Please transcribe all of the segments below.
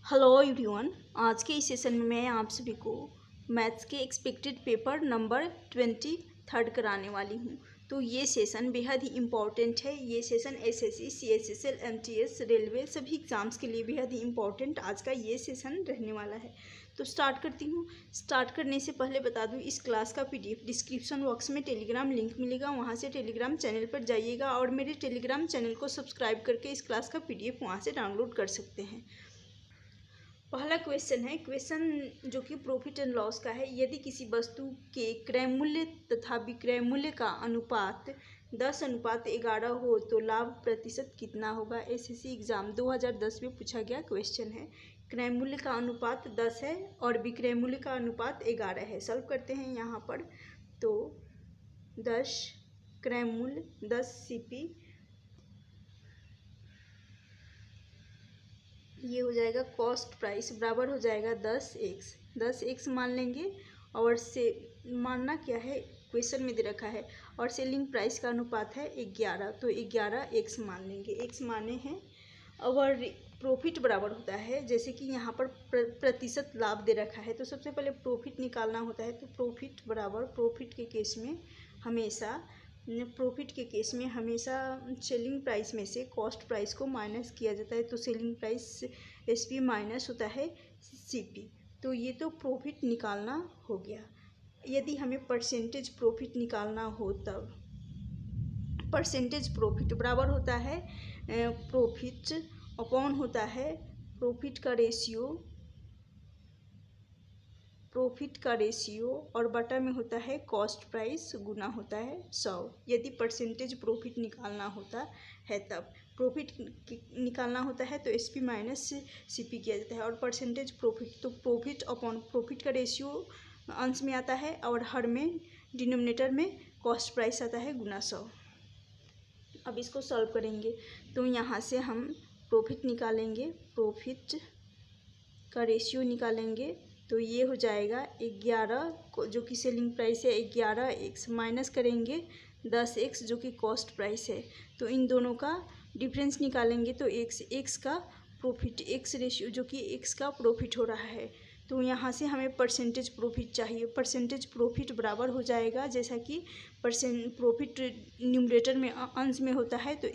Hello everyone. आज के इस सेशन में मैं आप सभी को मैथ्स के एक्सपेक्टेड पेपर नंबर 23 कराने वाली हूँ। तो ये सेशन बेहद ही इम्पॉर्टेंट है। ये session SSC, CHSL, MTS, railway सभी एग्ज़ाम्स के लिए बेहद ही इम्पॉर्टेंट आज का ये सेशन रहने वाला है। तो स्टार्ट करती हूँ। स्टार्ट करने से पहले बता दूँ, इस क्लास का पीडीएफ डिस्क्रिप्शन बॉक्स में टेलीग्राम लिंक मिलेगा, वहाँ से टेलीग्राम चैनल पर जाइएगा और मेरे टेलीग्राम चैनल को सब्सक्राइब करके इस क्लास का पीडीएफ वहाँ से डाउनलोड कर सकते हैं। पहला क्वेश्चन है, क्वेश्चन जो कि प्रॉफिट एंड लॉस का है। यदि किसी वस्तु के क्रय मूल्य तथा विक्रय मूल्य का अनुपात 10:11 हो तो लाभ प्रतिशत कितना होगा। एसएससी एग्जाम 2010 में पूछा गया क्वेश्चन है। क्रय मूल्य का अनुपात 10 है और विक्रय मूल्य का अनुपात 11 है। सॉल्व करते हैं यहाँ पर। तो 10 क्रय मूल्य 10 सीपी, ये हो जाएगा कॉस्ट प्राइस बराबर हो जाएगा 10x मान लेंगे। और से मानना क्या है, क्वेश्चन में दे रखा है, और सेलिंग प्राइस का अनुपात है 11, तो 11x मान लेंगे। x माने हैं। और प्रॉफिट बराबर होता है, जैसे कि यहाँ पर प्रतिशत लाभ दे रखा है, तो सबसे पहले प्रॉफिट निकालना होता है। तो प्रॉफिट बराबर प्रॉफिट के केस में हमेशा सेलिंग प्राइस में से कॉस्ट प्राइस को माइनस किया जाता है। तो सेलिंग प्राइस एसपी माइनस होता है सीपी। तो ये तो प्रॉफिट निकालना हो गया। यदि हमें परसेंटेज प्रॉफिट निकालना हो तब परसेंटेज प्रॉफिट बराबर होता है प्रॉफिट अपॉन होता है प्रॉफिट का रेशियो और बटा में होता है कॉस्ट प्राइस गुना होता है 100। यदि परसेंटेज प्रॉफिट निकालना होता है तब प्रॉफिट निकालना होता है तो एसपी माइनस सीपी किया जाता है। और परसेंटेज प्रॉफिट तो प्रॉफिट अपॉन प्रॉफिट का रेशियो अंश में आता है और हर में डिनोमिनेटर में कॉस्ट प्राइस आता है गुना 100। अब इसको सॉल्व करेंगे तो यहाँ से हम प्रॉफिट निकालेंगे, प्रॉफिट का रेशियो निकालेंगे। तो ये हो जाएगा 11 जो कि सेलिंग प्राइस है 11x माइनस करेंगे 10x जो कि कॉस्ट प्राइस है। तो इन दोनों का डिफरेंस निकालेंगे तो x का प्रॉफिट, x रेशियो जो कि x का प्रॉफिट हो रहा है। तो यहाँ से हमें परसेंटेज प्रॉफिट चाहिए। परसेंटेज प्रॉफिट बराबर हो जाएगा, जैसा कि प्रॉफिट न्यूमरेटर में अंश में होता है, तो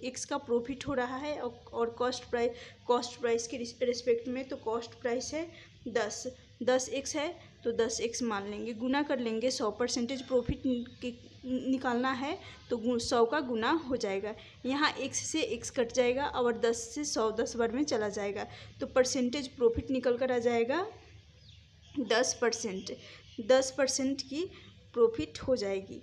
x का प्रॉफिट हो रहा है और कॉस्ट प्राइस के रिस्पेक्ट में तो कॉस्ट प्राइस है 10x है तो 10x मान लेंगे। गुना कर लेंगे 100, परसेंटेज प्रॉफिट निकालना है तो 100 का गुना हो जाएगा। यहाँ x से x कट जाएगा और 10 से 100 10 बार में चला जाएगा। तो परसेंटेज प्रॉफिट निकल कर आ जाएगा 10%। 10% की प्रॉफिट हो जाएगी।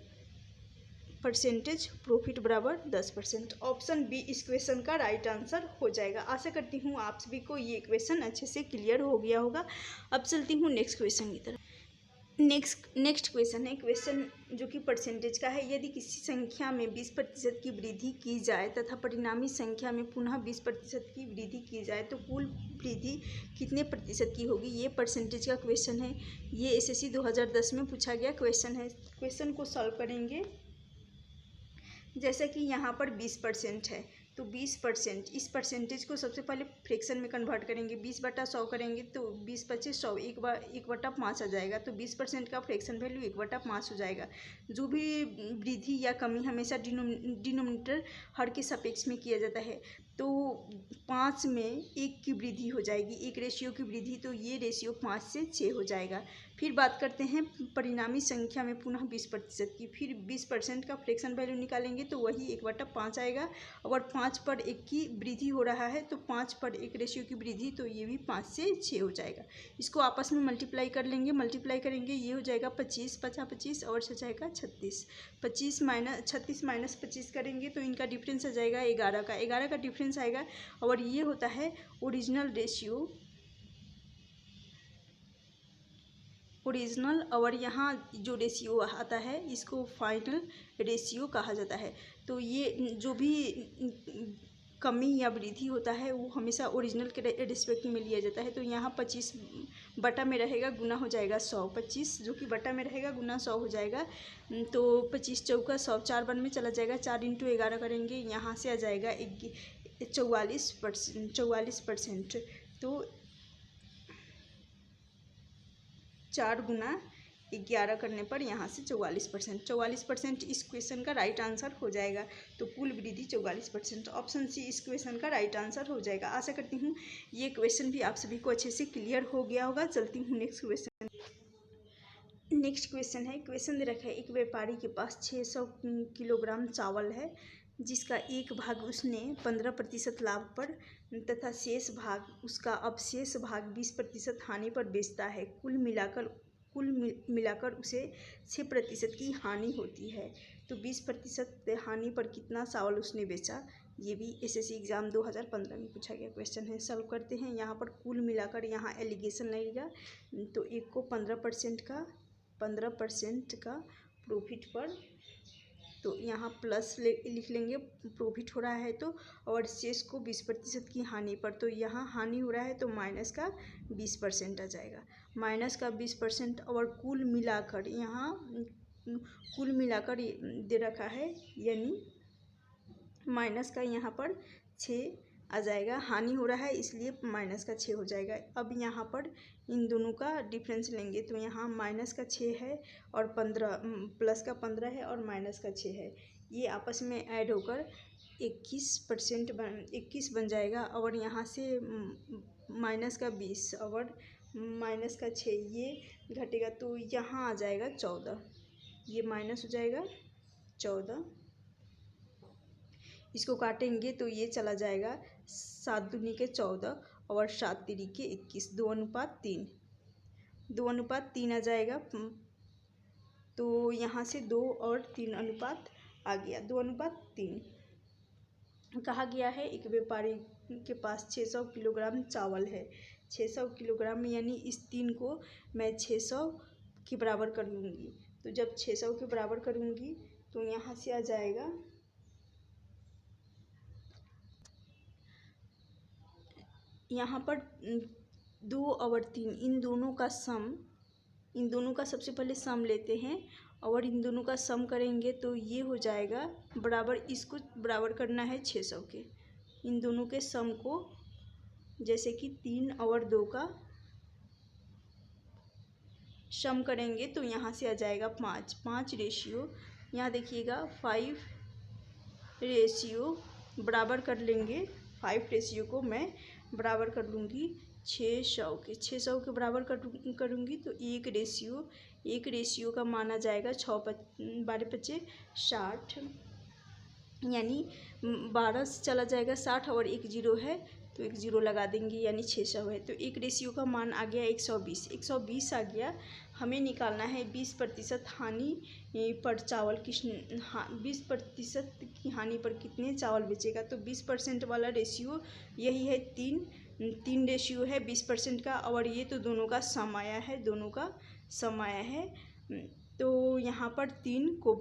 परसेंटेज प्रॉफिट बराबर 10%। ऑप्शन बी इस क्वेश्चन का राइट आंसर हो जाएगा। आशा करती हूँ आप सभी को ये क्वेश्चन अच्छे से क्लियर हो गया होगा। अब चलती हूँ नेक्स्ट क्वेश्चन की तरफ। नेक्स्ट क्वेश्चन है, क्वेश्चन जो कि परसेंटेज का है। यदि किसी संख्या में 20% की वृद्धि की जाए तथा परिणामी संख्या में पुनः 20% की वृद्धि की जाए तो कुल वृद्धि कितने प्रतिशत की होगी। ये परसेंटेज का क्वेश्चन है। ये एसएससी 2010 में पूछा गया क्वेश्चन है। क्वेश्चन को सॉल्व करेंगे। जैसा कि यहाँ पर 20% है तो 20%, इस परसेंटेज को सबसे पहले फ्रैक्शन में कन्वर्ट करेंगे। 20/100 करेंगे तो 20/25 100 1/5 आ जाएगा। तो 20% का फ्रैक्शन वैल्यू 1/5 हो जाएगा। जो भी वृद्धि या कमी हमेशा डिनोमिनेटर हर के सापेक्ष में किया जाता है। तो 5 में 1 की वृद्धि हो जाएगी, 1 रेशियो की वृद्धि, तो ये रेशियो 5 से 6 हो जाएगा। फिर बात करते हैं परिणामी संख्या में पुनः 20% की। फिर 20% का फ्रैक्शन वैल्यू निकालेंगे तो वही 1/5 आएगा। और 5 पर 1 की वृद्धि हो रहा है तो 5 पर 1 रेशियो की वृद्धि, तो ये भी 5 से 6 हो जाएगा। इसको आपस में मल्टीप्लाई कर लेंगे। मल्टीप्लाई करेंगे ये हो जाएगा 25, 25 और 6 जाएगा 36। 36 माइनस 25 करेंगे तो इनका डिफरेंस आ जाएगा 11 का। 11 का डिफरेंस आएगा और ये होता है ओरिजिनल और यहाँ जो रेशियो आता है इसको फाइनल रेशियो कहा जाता है। तो ये जो भी कमी या वृद्धि होता है वो हमेशा ओरिजिनल के रिस्पेक्ट में लिया जाता है। तो यहाँ 25 बटा में रहेगा गुना हो जाएगा 100। 25 जो कि बटा में रहेगा गुना 100 हो जाएगा। तो 25 चौका 100, 4 1 में चला जाएगा। 4 × 11 करेंगे, यहाँ से आ जाएगा 44%। तो 4 गुना 11 करने पर यहाँ से 44%। 44% इस क्वेश्चन का राइट आंसर हो जाएगा। तो कुल वृद्धि 44%। ऑप्शन सी इस क्वेश्चन का राइट आंसर हो जाएगा। आशा करती हूँ ये क्वेश्चन भी आप सभी को अच्छे से क्लियर हो गया होगा। चलती हूँ नेक्स्ट क्वेश्चन। नेक्स्ट क्वेश्चन है, क्वेश्चन दे रखा है एक व्यापारी के पास 600 किलोग्राम चावल है, जिसका एक भाग उसने 15% लाभ पर तथा शेष भाग उसका अवशेष भाग 20% हानि पर बेचता है। कुल मिलाकर उसे 6% की हानि होती है। तो 20% हानि पर कितना चावल उसने बेचा, ये भी एसएससी एग्ज़ाम 2015 में पूछा गया क्वेश्चन है। सॉल्व करते हैं। यहाँ पर कुल मिलाकर यहाँ एलिगेशन लगेगा। तो एक को 15% का प्रॉफिट पर, तो यहाँ प्लस लिख लेंगे, प्रॉफिट हो रहा है तो, और शेष को 20% की हानि पर, तो यहाँ हानि हो रहा है तो माइनस का 20% आ जाएगा। माइनस का 20% और कुल मिलाकर यहाँ कुल मिलाकर दे रखा है, यानी माइनस का यहाँ पर 6 आ जाएगा। हानि हो रहा है इसलिए माइनस का 6 हो जाएगा। अब यहाँ पर इन दोनों का डिफरेंस लेंगे तो यहाँ माइनस का 6 है और 15 प्लस का 15 है और माइनस का 6 है। ये आपस में ऐड होकर 21 बन जाएगा। और यहाँ से माइनस का 20 और माइनस का 6 ये घटेगा तो यहाँ आ जाएगा 14। ये माइनस हो जाएगा 14। इसको काटेंगे तो ये चला जाएगा 7 दूनी के 14 और 7 तिरी के 21, 2:3। 2:3 आ जाएगा। तो यहाँ से 2 और 3 अनुपात आ गया, 2:3। कहा गया है एक व्यापारी के पास 600 किलोग्राम चावल है। 600 किलोग्राम यानी इस 3 को मैं 600 के बराबर कर लूँगी। तो जब 600 के बराबर करूँगी तो यहाँ से आ जाएगा, यहाँ पर 2 और 3 इन दोनों का सबसे पहले सम लेते हैं और इन दोनों का सम करेंगे तो ये हो जाएगा बराबर, इसको बराबर करना है 600 के। इन दोनों के सम को, जैसे कि 3 और 2 का सम करेंगे तो यहाँ से आ जाएगा 5 रेशियो, यहाँ देखिएगा 5 रेशियो बराबर कर लेंगे। 5 रेशियो को मैं बराबर कर लूँगी 600 के। 600 के बराबर करूँगी तो 1 रेशियो का माना जाएगा 6 12 5 60, यानी 12 से चला जाएगा 60 और 1 0 है तो 1 0 लगा देंगे, यानी 600 है। तो 1 रेशियो का मान आ गया 120 आ गया। हमें निकालना है 20% हानि पर चावल 20% की हानि पर कितने चावल बेचेगा। तो 20% वाला रेशियो यही है, 3 रेशियो है 20% का, और ये तो दोनों का सम आया है। तो यहाँ पर 3 को,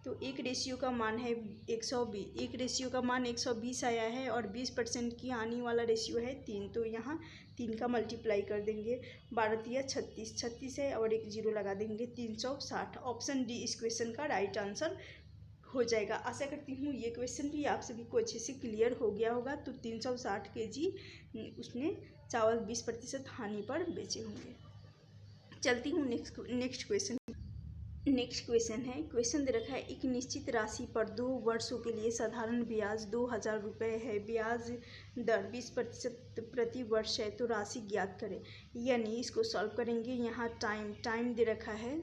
तो 1 रेशियो का मान है 120, 1 रेशियो का मान 120 आया है और 20% की हानि वाला रेशियो है 3, तो यहाँ 3 का मल्टीप्लाई कर देंगे। 12 36 है और 1 0 लगा देंगे, 360। ऑप्शन डी इस क्वेश्चन का राइट आंसर हो जाएगा। आशा करती हूँ ये क्वेश्चन भी आप सभी को अच्छे से क्लियर हो गया होगा। तो 360 kg उसने चावल 20% हानि पर बेचे होंगे। चलती हूँ नेक्स्ट क्वेश्चन। नेक्स्ट क्वेश्चन है, क्वेश्चन दे रखा है एक निश्चित राशि पर 2 वर्षों के लिए साधारण ब्याज 2000 रुपये है, ब्याज दर 20% प्रति वर्ष है, तो राशि ज्ञात करें। यानी इसको सॉल्व करेंगे। यहाँ टाइम दे रखा है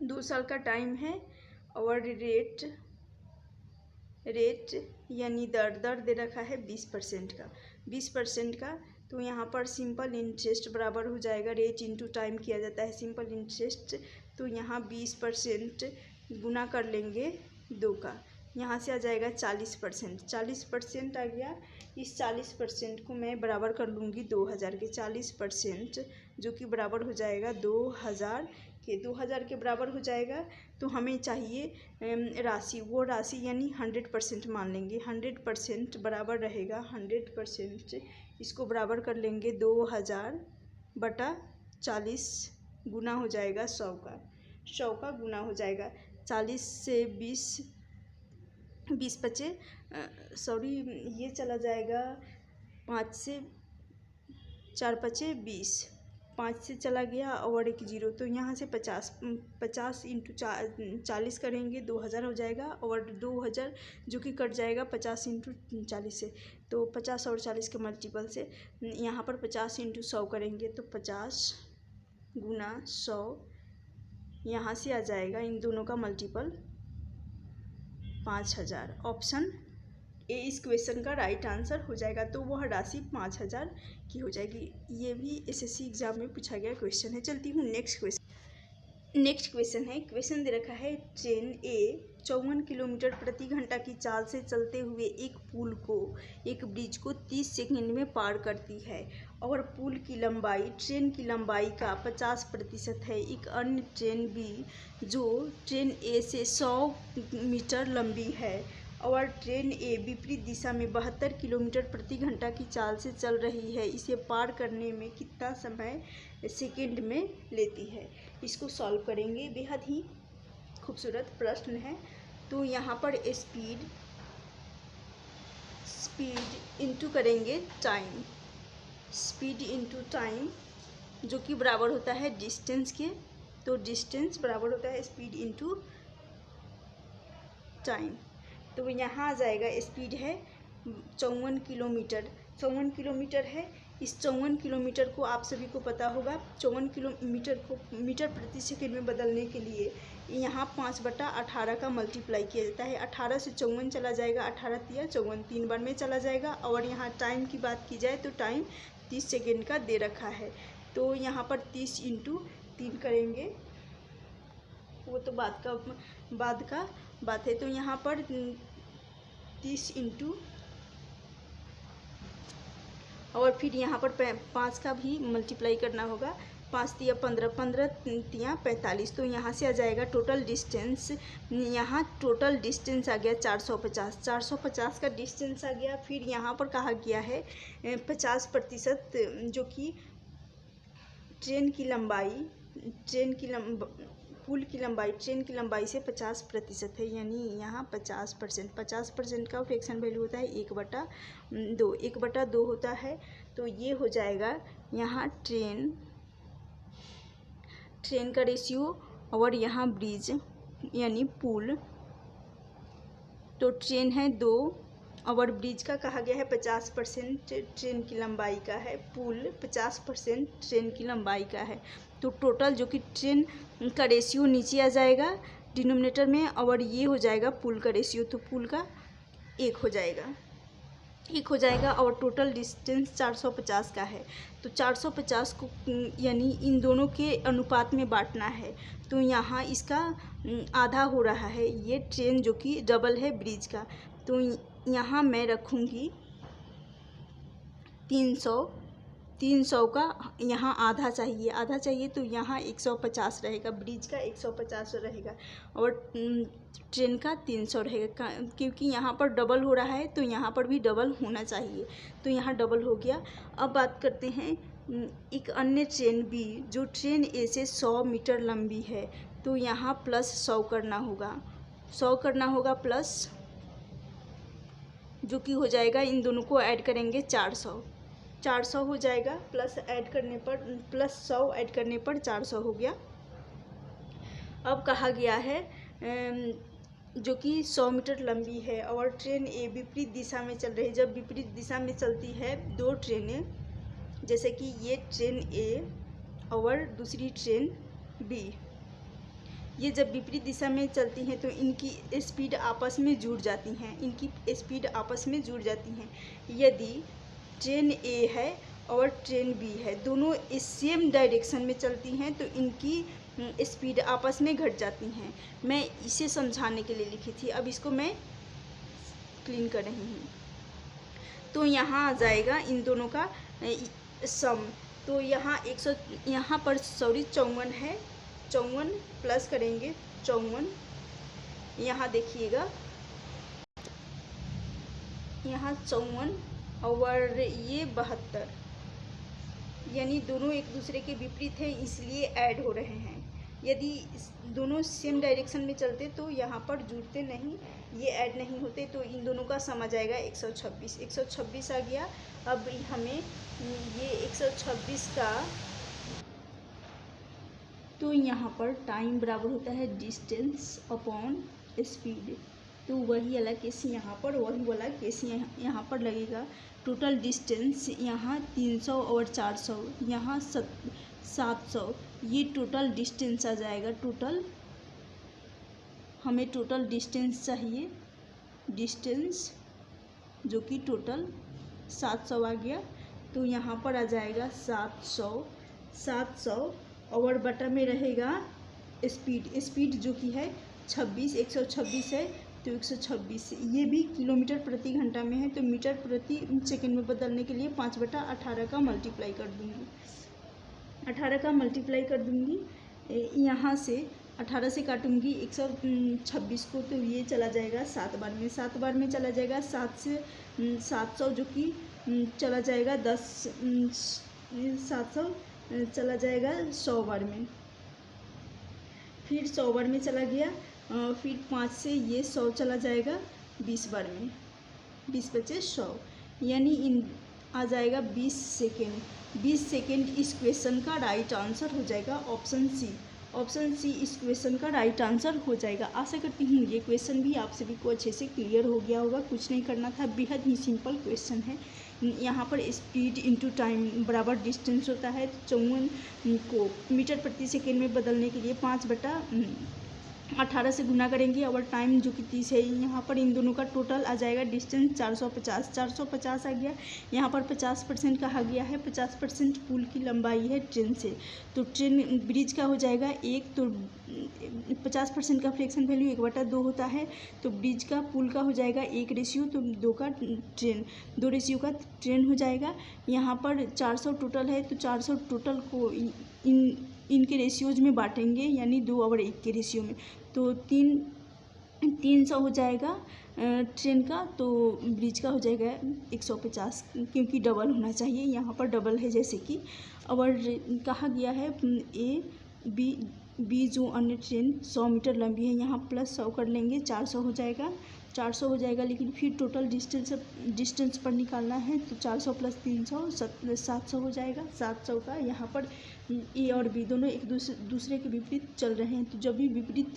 2 साल का टाइम है, और रेट यानी दर दे रखा है 20% का। तो यहाँ पर सिंपल इंटरेस्ट बराबर हो जाएगा, रेट इंटू टाइम किया जाता है सिंपल इंटरेस्ट। तो यहाँ 20% गुना कर लेंगे 2 का, यहाँ से आ जाएगा 40% आ गया। इस 40% को मैं बराबर कर लूँगी 2000 के। 40% जो कि बराबर हो जाएगा 2000 के। 2000 के बराबर हो जाएगा तो हमें चाहिए राशि, वो राशि यानी 100% मान लेंगे। 100% बराबर रहेगा 100%, इसको बराबर कर लेंगे 2000 बटा 40 गुना हो जाएगा 100 का गुना हो जाएगा। 40 से 20 बचे, सॉरी ये चला जाएगा 5 से 4 बचे 20, 5 से चला गया और एक जीरो, तो यहाँ से 50 इंटू 40 करेंगे 2000 हो जाएगा, और 2000 जो कि कट जाएगा 50 इंटू 40 से, तो 50 और 40 के मल्टीपल से यहाँ पर 50 इंटू 100 करेंगे तो 50 गुना 100, यहाँ से आ जाएगा इन दोनों का मल्टीपल 5000। ऑप्शन ए इस क्वेश्चन का राइट आंसर हो जाएगा। तो वह राशि 5000 की हो जाएगी। ये भी एसएससी एग्जाम में पूछा गया क्वेश्चन है। चलती हूँ नेक्स्ट क्वेश्चन है। क्वेश्चन दे रखा है, ट्रेन ए 54 किलोमीटर प्रति घंटा की चाल से चलते हुए एक ब्रिज को 30 सेकंड में पार करती है और पुल की लंबाई ट्रेन की लंबाई का 50% है। एक अन्य ट्रेन बी जो ट्रेन ए से 100 मीटर लंबी है और ट्रेन ए विपरीत दिशा में 72 किलोमीटर प्रति घंटा की चाल से चल रही है, इसे पार करने में कितना समय सेकंड में लेती है। इसको सॉल्व करेंगे। बेहद ही खूबसूरत प्रश्न है। तो यहाँ पर स्पीड इंटू करेंगे टाइम, स्पीड इंटू टाइम जो कि बराबर होता है डिस्टेंस के, तो डिस्टेंस बराबर होता है स्पीड इंटू टाइम। तो यहाँ आ जाएगा, स्पीड है 54 किलोमीटर है। इस 54 किलोमीटर को आप सभी को पता होगा, 54 किलोमीटर को मीटर प्रति सेकंड में बदलने के लिए यहाँ 5/18 का मल्टीप्लाई किया जाता है। 18 से 54 चला जाएगा, 18 तिया 54, 3 बार में चला जाएगा। और यहाँ टाइम की बात की जाए तो टाइम 30 सेकेंड का दे रखा है, तो यहाँ पर 30 इंटू 3 करेंगे, वो तो बाद का बात है। तो यहाँ पर 30 इंटू, और फिर यहाँ पर 5 का भी मल्टीप्लाई करना होगा। 5 तिया 15, 15 तिया 45, तो यहाँ से आ जाएगा टोटल डिस्टेंस। यहाँ टोटल डिस्टेंस आ गया 450 का डिस्टेंस आ गया। फिर यहाँ पर कहा गया है 50% जो कि ट्रेन की लंबाई ट्रेन की लंबाई से 50% है, यानी यहाँ 50% का फ्रैक्शन वैल्यू होता है 1/2 होता है। तो ये हो जाएगा यहाँ ट्रेन का रेशियो, और यहाँ ब्रिज यानी पुल, तो ट्रेन है 2 और ब्रिज का कहा गया है 50% ट्रेन की लंबाई का है, पुल 50% ट्रेन की लंबाई का है। तो टोटल जो कि ट्रेन का रेशियो नीचे आ जाएगा डिनोमिनेटर में, और ये हो जाएगा पुल का रेशियो, तो पुल का 1 हो जाएगा और टोटल डिस्टेंस 450 का है। तो 450 को यानी इन दोनों के अनुपात में बांटना है, तो यहाँ इसका आधा हो रहा है। ये ट्रेन जो कि डबल है ब्रिज का, तो यहाँ मैं रखूँगी 300 का यहाँ आधा चाहिए, तो यहाँ 150 रहेगा, ब्रिज का 150 रहेगा और ट्रेन का 300 रहेगा, क्योंकि यहाँ पर डबल हो रहा है तो यहाँ पर भी डबल होना चाहिए, तो यहाँ डबल हो गया। अब बात करते हैं एक अन्य ट्रेन बी जो ट्रेन ए से 100 मीटर लंबी है, तो यहाँ प्लस 100 करना होगा प्लस, जो कि हो जाएगा, इन दोनों को ऐड करेंगे 400 हो जाएगा, प्लस 100 ऐड करने पर 400 हो गया। अब कहा गया है जो कि 100 मीटर लंबी है और ट्रेन ए विपरीत दिशा में चल रही है। जब विपरीत दिशा में चलती है 2 ट्रेनें, जैसे कि ये ट्रेन ए और दूसरी ट्रेन बी, ये जब विपरीत दिशा में चलती हैं तो इनकी स्पीड आपस में जुड़ जाती हैं। यदि ट्रेन ए है और ट्रेन बी है, दोनों इस सेम डायरेक्शन में चलती हैं तो इनकी स्पीड आपस में घट जाती हैं। मैं इसे समझाने के लिए लिखी थी, अब इसको मैं क्लीन कर रही हूँ। तो यहाँ आ जाएगा इन दोनों का सम, तो यहाँ 54 है, 54 प्लस करेंगे 54, यहाँ देखिएगा यहाँ 54 और ये 72, यानी दोनों एक दूसरे के विपरीत हैं, इसलिए ऐड हो रहे हैं। यदि दोनों सेम डायरेक्शन में चलते तो यहाँ पर जुड़ते नहीं, ये ऐड नहीं होते, तो इन दोनों का सम आ जाएगा 126। 126 आ गया। अब हमें ये 126 का, तो यहाँ पर टाइम बराबर होता है डिस्टेंस अपॉन स्पीड, तो वही वाला केस यहाँ पर, वही वाला केस यहाँ पर लगेगा। टोटल डिस्टेंस यहाँ 300 और 400, यहाँ 700, ये टोटल डिस्टेंस आ जाएगा। टोटल हमें टोटल डिस्टेंस चाहिए, डिस्टेंस जो कि टोटल 700 आ गया, तो यहाँ पर आ जाएगा 700 और बटा में रहेगा स्पीड जो कि है 26, 126 है तो 126, ये भी किलोमीटर प्रति घंटा में है, तो मीटर प्रति सेकंड में बदलने के लिए 5/18 का मल्टीप्लाई कर दूँगी, 18 का मल्टीप्लाई कर दूँगी। यहाँ से 18 से काटूँगी 126 को, तो ये चला जाएगा 7 बार में, 7 बार में चला जाएगा। 7 से 700 जो कि चला जाएगा 700 चला जाएगा 100 बार में, फिर 100 बार में चला गया, फिर 5 से ये 100 चला जाएगा 20 बार में, 20 बचे 100, यानी इन आ जाएगा 20 सेकेंड। 20 सेकेंड इस क्वेश्चन का राइट आंसर हो जाएगा ऑप्शन सी। ऑप्शन सी इस क्वेश्चन का राइट आंसर हो जाएगा। आशा करती हूँ ये क्वेश्चन भी आप सभी को अच्छे से क्लियर हो गया होगा। कुछ नहीं करना था, बेहद ही सिंपल क्वेश्चन है। यहाँ पर स्पीड इंटू टाइम बराबर डिस्टेंस होता है। 54 को मीटर प्रति सेकेंड में बदलने के लिए 5/18 से गुना करेंगे और टाइम जो कि 30 है, यहाँ पर इन दोनों का टोटल आ जाएगा डिस्टेंस 450 आ गया। यहाँ पर 50% कहा गया है, 50% पुल की लंबाई है ट्रेन से, तो ट्रेन ब्रिज का हो जाएगा 1, तो 50% का फ्रैक्शन वैल्यू 1/2 होता है, तो ब्रिज का पुल का हो जाएगा 1 रेशियो, तो 2 का ट्रेन 2 रेशियो का ट्रेन हो जाएगा। यहाँ पर 400 टोटल है, तो 400 टोटल को इनके रेशियोज में बांटेंगे, यानी 2/1 के रेशियो में, तो 300 हो जाएगा ट्रेन का, तो ब्रिज का हो जाएगा 150, क्योंकि डबल होना चाहिए, यहाँ पर डबल है जैसे कि। और कहा गया है बी जो अन्य ट्रेन 100 मीटर लंबी है, यहाँ प्लस 100 कर लेंगे, 400 हो जाएगा, 400 हो जाएगा। लेकिन फिर टोटल डिस्टेंस पर निकालना है, तो 400 + 300 700 हो जाएगा। 700 का यहाँ पर ए और बी दोनों एक दूसरे के विपरीत चल रहे हैं, तो जब भी विपरीत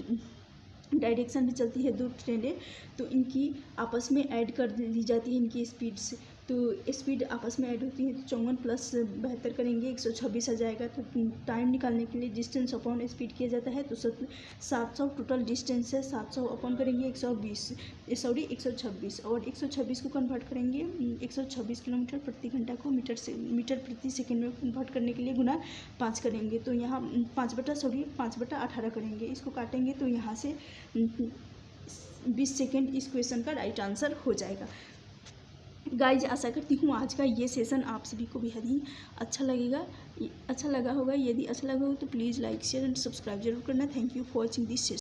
डायरेक्शन में चलती है दो ट्रेनें, तो इनकी आपस में ऐड कर ली जाती है इनकी स्पीड से, तो स्पीड आपस में ऐड होती है। तो 54 + 72 करेंगे, 126 आ जाएगा। तो टाइम निकालने के लिए डिस्टेंस अपॉन स्पीड किया जाता है, तो 700 टोटल डिस्टेंस है, 700 अपॉन करेंगे 126, और 126 को कन्वर्ट करेंगे 126 किलोमीटर प्रति घंटा को मीटर प्रति सेकेंड में कन्वर्ट करने के लिए गुना 5 करेंगे, तो यहाँ 5/18 करेंगे, इसको काटेंगे, तो यहाँ से 20 सेकेंड इस क्वेश्चन का राइट आंसर हो जाएगा। गाइज, आशा करती हूँ आज का ये सेशन आप सभी को बेहद ही अच्छा लगा होगा। यदि अच्छा लगा हो तो please like, share and subscribe जरूर करना। Thank you for watching this session.